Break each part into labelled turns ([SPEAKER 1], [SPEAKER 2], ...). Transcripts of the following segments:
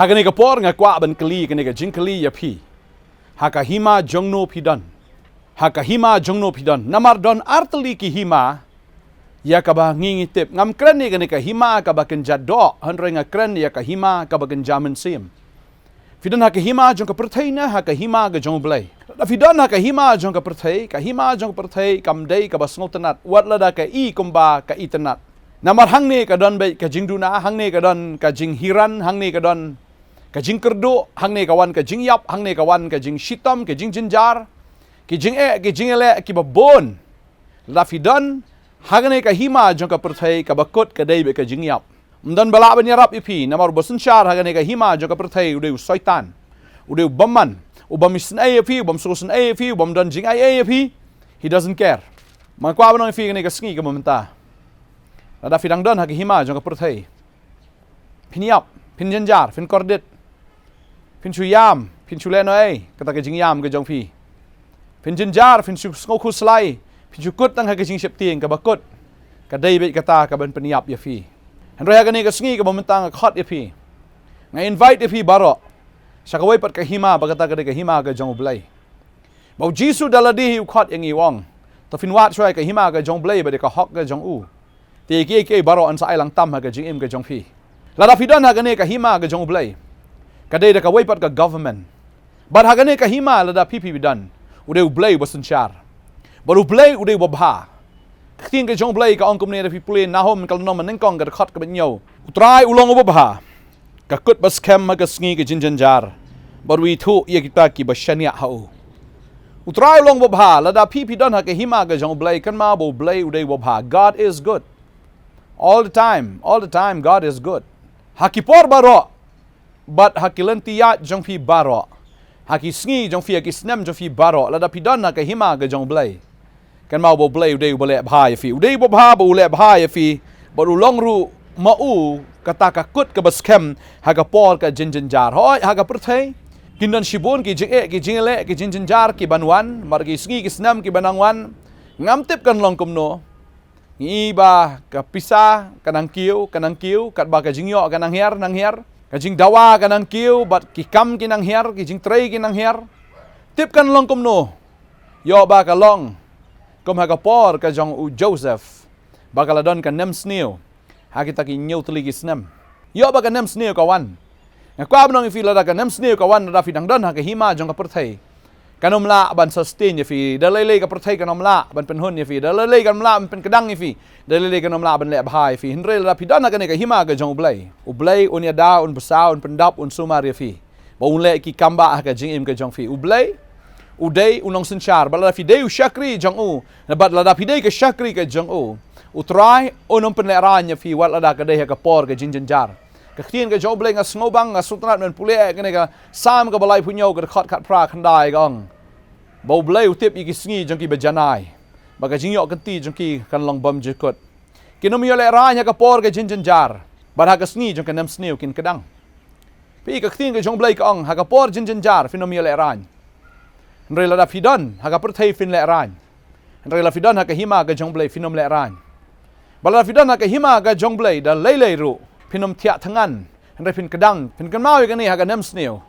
[SPEAKER 1] Hagani ka por nga kwa ban kali kani ka jingkali ya phi. Haka hima jongno pidan. Haka hima jongno pidan. Namar don artli ki hima ya ka ba ngingitip ngam kren ni kani ka hima ka ba kenjado hanre nga kren ya ka hima ka ba kenjamen sim. Fidan haka hima jong ka perthai na haka hima ga jong blai. Da fidan haka hima jong ka perthai kam dei ka ba sngotanat wat la da ka I kumba ka itanat. Namar hang ni ka don bai ka jingduna hang ni ka don ka jing hiran hang ni ka don ka jing kerdo hang ni ka wan ka jing yap hang ni ka wan ka jing shitam ka jing jinjar ki jing ki jing ele ki ba bon la fidan hang ni ka hima jong ka perthai ka bakot ka dei bai ka jing yap mdan bala ban yarap ipi namar bosun shar hang ni ka hima jong ka perthai udeu soitan udeu baman ubam isnai ipi ubam susun ai ipi ubam don jing ai ipi he doesn't care man kwa ban ipi ni ka sngi ka momenta ada fidang don haki hima jong ka perthai pin yap pin janjar pin kordit pin chuyam pin chuleno ai kata ka jingyam ka jong phi pin janjar pin chu ngau khu slai pin chu kut tang haki jing sep tieng ka bakut ka dei bet kata ka ban pin yap ya phi henry ha ni ka sngi ka momentang ka khot ya phi ngai invite ya phi baro sakawai pat ka hima bagata ka hima ka jong blai bau jisu daladi hi khot yang i wong to fin wat shoi ka hima ka jong blai ba de ka hok ka jong u ti ki baro an sa ai lang tam ha ka jing im ka jong phi la da fidan ha ka ne ka hima ka jong blai ka dei da ka wai pat ka government but ha ka ne ka hima la da pp bidan ude blai bosun char baru blai ude bobha kting ka jong blai ka ong kum ne da pi play na hom kal no man ning kong ka khot ka ben yo utrai ulong bobha ka kut bas kem ha ka sngi ka jinjan jar baru I thu ye kita ki bashania hau utrai ulong bobha la da pp don ha ka hima ka jong blai kan ma bo blai ude bobha God is good. All the time, God is good. Hakipor baro, but hakilentiyat jong fi baro. Haki sngi jong fi haki snem jong fi baro. Lada pidan na kahima ga jong blay. Kan mau bo blay udai boleh bhai fi. Udai bo bha bo boleh bhai fi. Baru long ru mau kata kakut ke baskem haga por ka jinjar. Hoi haga perthai. Kindan shibun ki jing ki jingele ki jinjar ki banwan margi sngi ki snem ki banangwan. Ngam tip kan long kumno. Iba ka pisa kanang kiu kat ba ka jingyo kanang her ka jing dawa kanang kiu bat ki kam kinang her ki jing trei kinang her tip kan long kumno yo ba ka long kom ha ka por ka jong u Joseph ba ka ladon ka nem sneo ha kita ki nyau tli ki snem yo ba ka nem sneo ka wan nga kwa bnong fi la ka nem sneo ka wan da fi dang don ha ka hima jong ka perthai kanom la ban sustain ya fi dalele ka perthai kanom la ban penhun ya fi dalele kanom la ban pen kedang ya fi dalele kanom la ban le bhai fi hinre la pidana ka ne ka hima ka jong ublai unya da un besau un pendap un sumar ya fi ba un le ki kamba ka jing im ka jong fi ublai udai unong senchar bala fi dei shakri jong u na bat la da fi dei ka shakri ka jong u utrai unom pen le ran ya fi wat la da ka dei ka por ka jinjar khtien ka jobleng a snobang a sutrat men pule ka ne ka sam ka balai punyo ka khot khat pra khandai gong bo blai utip I ki sngi jong ki bajanai baga jingyo kan ti jong ki kan long bam jikot kinom yo le ra nya ka por ka jinjar bar ha ka sngi jong ka nam sneu kin kadang pi ka khtien ka jong blai ka ong ha ka por jinjar finom yo le ran ndre la da fidon ha ka perthai fin le ran ndre la fidon ha ka hima ka jong blai finom le ran bala fidon ha ka hima ka jong blai da lei ru pinom tia thangan henry pin kadang pin kan mau ka ni ha ka nem sneo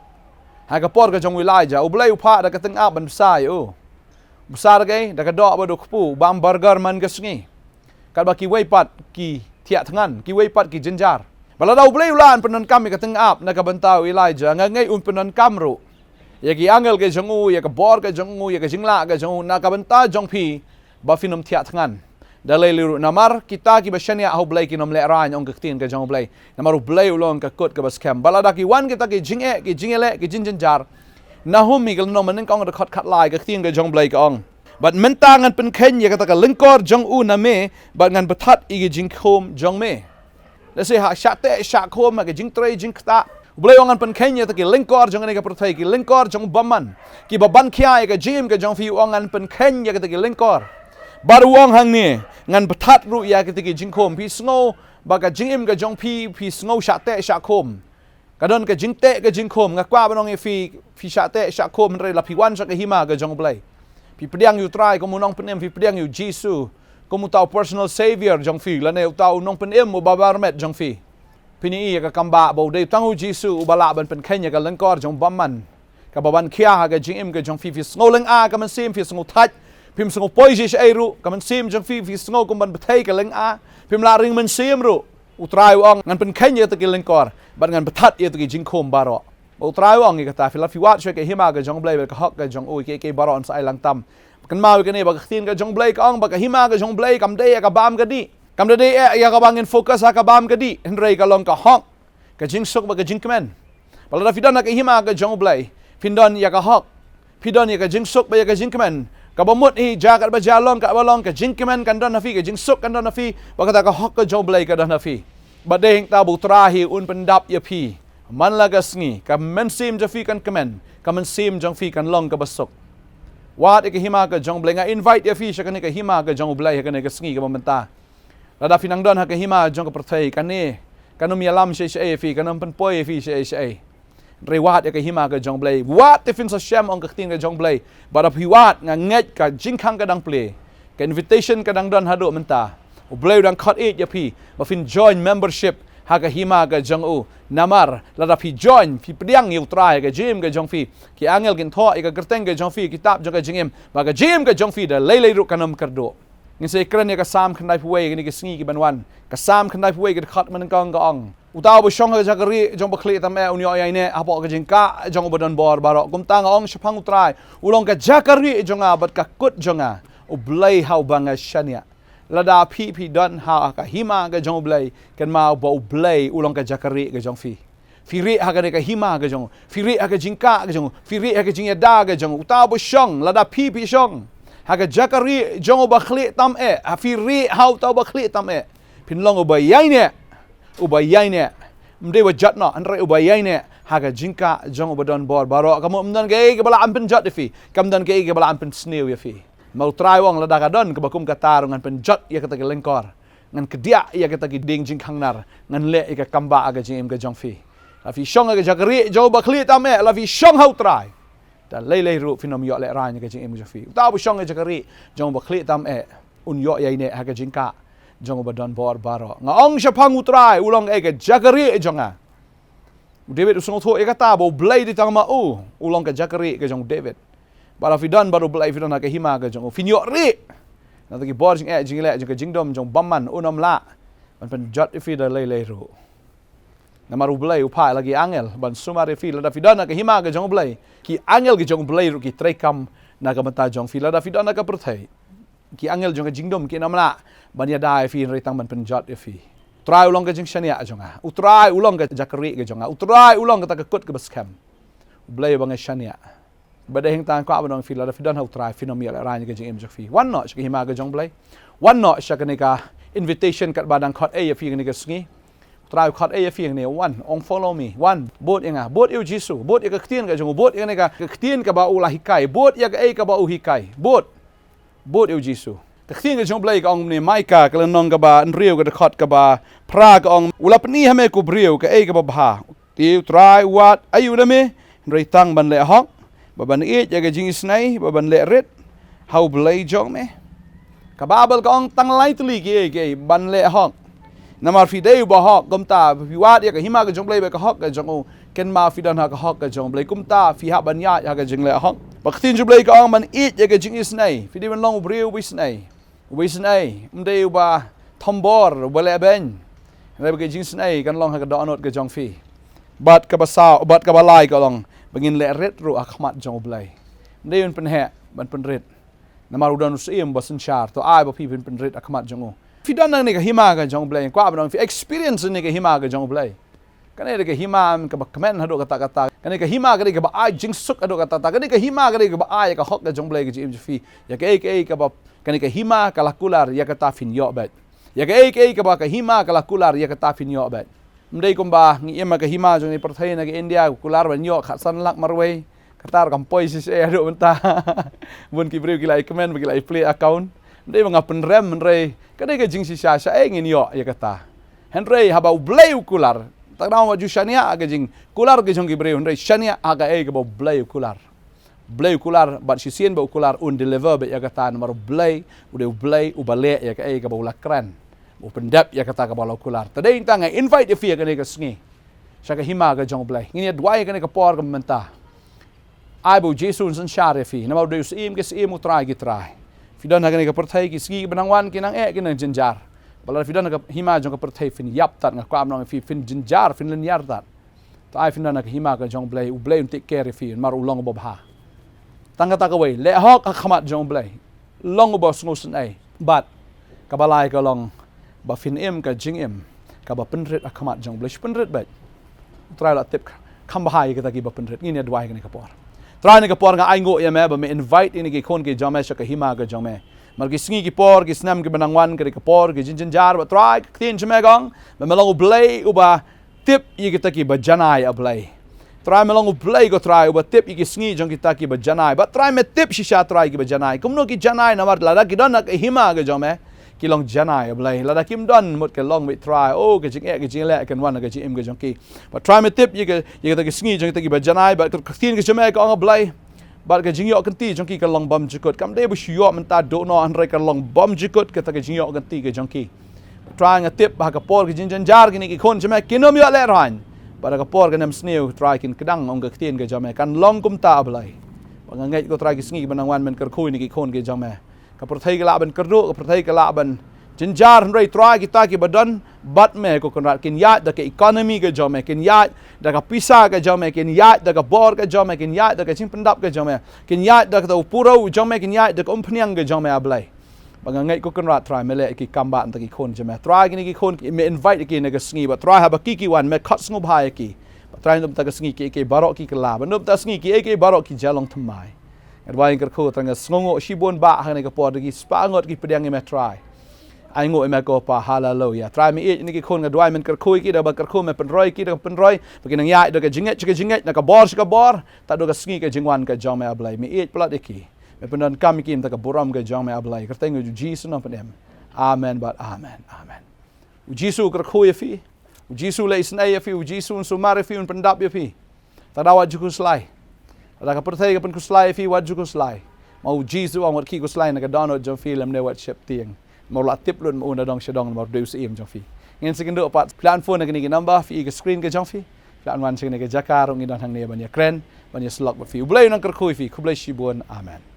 [SPEAKER 1] ha ka por ka jong Elijah ublai upha da ka teng ab ban sai o besar kai da ka do ba do khpu bam burger man ka sngi kal ba ki wei pat ki tia thangan ki wei pat ki jinjar bala da ublai ulan penon kam ka teng ab na ka bantau Elijah ngai un penon kam ru ya ki angel ke jong u ya ka bor ka jong u ya ka jingla ka jong na ka banta jong phi ba finom tia thangan dalai liru namar kita ki bashania ho blai ki nom le ran ong ktin ka jong blai namaru blai ulong ka kot ka bas kem balada ki wan kita ki jingele ki jinjar nahum mi gal nom nen kong da khot khat lai ka ktin ka jong blai ka ong but menta ngan pen khen ya ka lingkor jong u na me but ngan bathat I ki jing khom jong me la se ha sha te sha khom ma ka jing trei jing khta blai ong an pen khen ya ta ki lingkor jong ne ka prothai ki lingkor jong baman ki baban khia ka jim ka jong fi ong an pen khen ya ka ki lingkor baru wong hang ni ngan bathat ru ya ki jing khom pi sngo ba ka jing im ka jong pi sngo sha te sha khom ka don ka jing te ka jing khom nga kwa banong fi sha te sha khom re la pi wan sa ka hima ka jong blai pi pediang you try ko munong penem fi pediang you Jesus ko mu tau personal savior jong fi la ne tau nong penem mo babar met jong fi Pini ka kamba bo de tangu Jisu ubala ban pen Kenya ka lengkor jong bamman ka baban kia ha ka jing ka jong fi ngoleng a ka man sim fi ngol thach pim ngol poisi ai ru ka man sim jong fi ngol kum ban bethai ka leng a pim la ring man sim ru utrai ong ngan pen Kenya ta ki lengkor ban ngan bethat ye ta ki jing khom baro utrai ong ka ta fi la fi wat shwe ka hima ka jong blai ka hok ka jong oi ke baro on sai lang tam kan mau ka ne ba tin ka jong blai ka ong ba ka hima ka jong blai kam de ka bam ka di kam de ya ka bangin fokus ha ka bam ka di henrei ka long ka hok ka jing sok ba ka jing kemen pala da fidan ka hima ka jong blai pindon ya ka hok pidon ya ka jing sok ba ya ka jing kemen ka bamut hi jagat ba jalong ka balong ka jing kemen kan don nafi ka jing sok kan don nafi ba ka hok ka jong blai ka don nafi ba deng ta bu trahi un pendap ya pi man la ka sngi ka men sim ja fi kan kemen ka men sim jong fi kan long ka basok wat ka hima ka jong blai nga invite ya fi sha ka hima ka jong blai ka ka sngi ka mamenta la finang don ha ka hima jong ka prathai kan ni kanum yalam she fi kanum pen poi fi she rewat ka hima ka jong blai wat te fin so sham ong ka tin ka jong blai bara hiwat nga nget ka jingkhang ka dang play ka invitation ka dang don hado menta u blai dang khot it ya pi ba fin join membership ha ka hima ka jong u namar la fi join fi priang yu trai ka jim ka jong fi ki angel kin tho ka gerteng ka jong fi kitab jong ka jingem ba ka jim ka jong fi da lei ru kanum kardo ngi se kran ya ka sam khnai phuai ni ka sngi ki banwan ka sam khnai phuai ka khat man kang ka ong utaw bo shong ka jakari jong ba khli tam e unyo ai ne apo ka jing ka jong bodon bor baro kum tang ong shapang utrai ulong ka jakari jonga bat ka kut jonga u blai hau banga shania lada pi don ha ka hima ka jong blai kan ma bo blai ulong ka jakari ka jong fi firi ha ka hima ka jong firi ha ka jingka ka jong firi ha ka jing da ka jong utaw bo shong lada pi shong haga jakari jong bakhli tam e afiri hau tau bakhli tam e pinlong ubayai ne mde wajat no anre ubayai ne haga jingka jong ubadon bor baro kamu mdan ke bala ampen jat fi kamdan ke bala ampen snew ya fi mau try wong lada kadon ke bakum katar ngan pen jat ya kata ke lengkor ngan kedia ya kata ke ding jingkhang nar ngan le ka kamba aga jim ka jong fi afi shong aga jakari jong bakhli tam e la fi shong hau try ta lei ru finom yo le ran ka jing em jafi ta bu shong e jakari jong ba khli tam e un yo yai ne ha ka jing ka jong ba don bor baro nga ong shapang utrai ulong e ka jakari jonga David usung tho e ka ta bo blai di tang ma u ulong ka jakari ka jong David bara fidan baru blai fidan ka hima ka jong finyo ri na ta ki bor jing e jing le jong ka jing dom jong bamman unom la man pen jot fi da lei ru namaru blai upai lagi angel ban sumare fi la fidana ka hima ka jong blai ki angel ki jong blai ru ki trekam na ka mata jong fi la fidana ka perthai ki angel jong ka jingdom ki namla ban ya dai fi retang ban penjat ya fi try ulong ka jing shania jonga utrai ulong ka jakari ka jonga utrai ulong ka ta ka kut ka bascam blai bang shania badahing tan ko abang fi la fidana utrai finomia la ran ka jing em jok fi one notch ki hima ka jong blai one notch ka ni ka invitation kat badang khot e ya fi ni ka sngi try khot e fi ne one ong follow me one bot inga bot eu Jisu bot ya ka ktien ka jong bot ya ne ka ktien ka ba ula hikai bot ya ka e ka ba u hikai bot eu Jisu ka ktien ka jong blai ka ong ne maika ka lenong ka ba nriu ka khot ka ba pra ka ong ula pni hame ku briu ka e ka ba bha tiu try wat ayu na me rei tang ban le hok ba ban e ya ka jing snai ba ban le ret how blai jong me ka babel ka ong tang lai tli ke ban le hok namar fi deu ba hok gomta fi wat ya ka hima ka jong blai ba ka hok ka jong ken ma fi dan ha ka hok ka jong blai kumta fi ha ban ya ka jing le hok ba ktin jong blai ka ong man it ya ka jing isnai fi de long briu wisnai mdeu ba thombor ba le ben le ba ka jing snai kan long ha ka donot ka jong fi bat ka ba sa bat ka ba lai ka long bangin le ret ru akhmat jong blai mdeu pen he ban pen ret namar udan usiem ba sin char to ai ba fi pen ret akhmat jong fi dan nang ni ka hima ka jong blai kwa ba fi experience ni ka hima ka jong blai kan ni ka hima ka ba comment hado kata kan ni ka hima ka ba ai jing suk hado kata kan ni ka hima ka ba ai ka hok ka jong blai ka jim fi ya ka ba kan ni ka hima ka lakular ya ka ta fin yo bet ya ka ba ka hima ka lakular ya ka ta fin yo bet mdei kum ba ngi ema ka hima jong ni perthai na ka India kular ban yo khat san lak marwei katar kampoi si se hado benta bun ki breu ki lai comment ki lai play account mdei mga penrem menrei kadai ka jing si sha ngin yo ya kata henrei haba blai kular tak daw ma ju shania ka jing kular ke jong ki breu henrei shania aga e ka ba blai kular bat si sien ba kular un deliver ba ya kata nomor blai ude blai ubale ya ka e ka ba ulakran open depth ya kata ka balaw kular tadai ta nga invite if ya kani ka sngi sa ka hima ka jong blai ngi dwai kani ka por ka menta ai bo Jesus san share fi na mau deus im ke sim utrai ki trai fidan kani ka perthai ki sngi benangwan ki nang ki nang jinjar bala fidan ka hima jong ka perthai fin yap tat nga kwam nang fi fin jinjar fin len yar tat ta ai fidan ka hima ka jong blai u blai take care fi mar ulong bob ha tanga ta ka wei le hok ka khamat jong blai long bo sngusen ai but ka balai ka long ba fin em ka jing em ka ba penret akamat jong blai penret ba try la tip kham bahai ka ta ki ba penret ngi ne dwai ka ni ka por try ni ka por nga ai ngo ya me ba me invite ini ki khon ki jome sha ka hima ka jome mar ki sngi ki por ki snam ki banangwan ka por ki jin jar ba try tin jome gong ba me long blai u ba tip yi ka ta ki ba janai a blai try me long blai go try u ba tip yi ki sngi jong ki ta ki ba janai ba try me tip shisha try ki ba janai kumno ki janai na mar la da ki don na ka hima ka jome ki long janai ablai la da kim don mut ke long with try ke jing le kan wan ke jing im ke jong ki but try me tip ye ta ke sngi jong ta ki ba janai ba tin ke jome ka ong ablai ba ke jing yo kan ti jong ki ka long bam jikot kam de bu shyo man ta do no an re ka long bam jikot ke ta ke jing yo kan ti ke jong ki try nga tip ba ka por ke jing jar ki ni ki khon jome kinom yo le ran ba ka por ke nam sneu try kin kedang ong ke tin ke jome kan long kum ta ablai ba nga ngai ko try ki sngi ban wan men kar khui ni ki khon ke jome ka perthai ka laban kerdu ka perthai ka laban jinjar hrei try kita ki badan bat me ko konrat kin ya da ke economy ka jome kin ya da ka pisa ka jome kin ya da ka bor ka jome kin ya da ka ching pendap ka jome kin ya da ka puro jome kin ya da ka umpniang ka jome ablai bang ngai ko konrat try mele ki kamba ta ki khon jome try ki khon ki me invite ki na ka sngi ba try ha ba ki wan me khat sngu bhai ki try ndum ta ka sngi ki barok ki kala ba ndum ta sngi ki barok ki jalong thamai adwai ker ko tanga sngongo shibon ba hane ka por ki spa ngot ki pedang me try ai ngo me ko pa hallelujah try me ni ki khon nga dwai men ker khoi ki da ba ker khoi me penroi ki da penroi ba nang ya da ka jinget na ka bor ta do ka sngi ka jingwan ka jome ablai me plat ki me penan kam ki ta ka boram ka jome ablai ker tengo Jesus no pedem amen but amen u Jesus ker khoi fi u Jesus le snai fi u Jesus so mare fi un pendap fi ta dawa juku slai ada ka perthai ka pen kuslai fi wat juku slai mau Jesus ang wat ki kuslai na ka download jong film ne wat ship tiang mau la tip lun mau na dong shadong mau deus im jong fi ngin second do pat plan phone na ni number fi ka screen ka jong fi plan wan sing ne ka jakar ngi dan hang ne ban ya kren ban ya slok ba fi u blai nang ker khoi fi ku blai shibon amen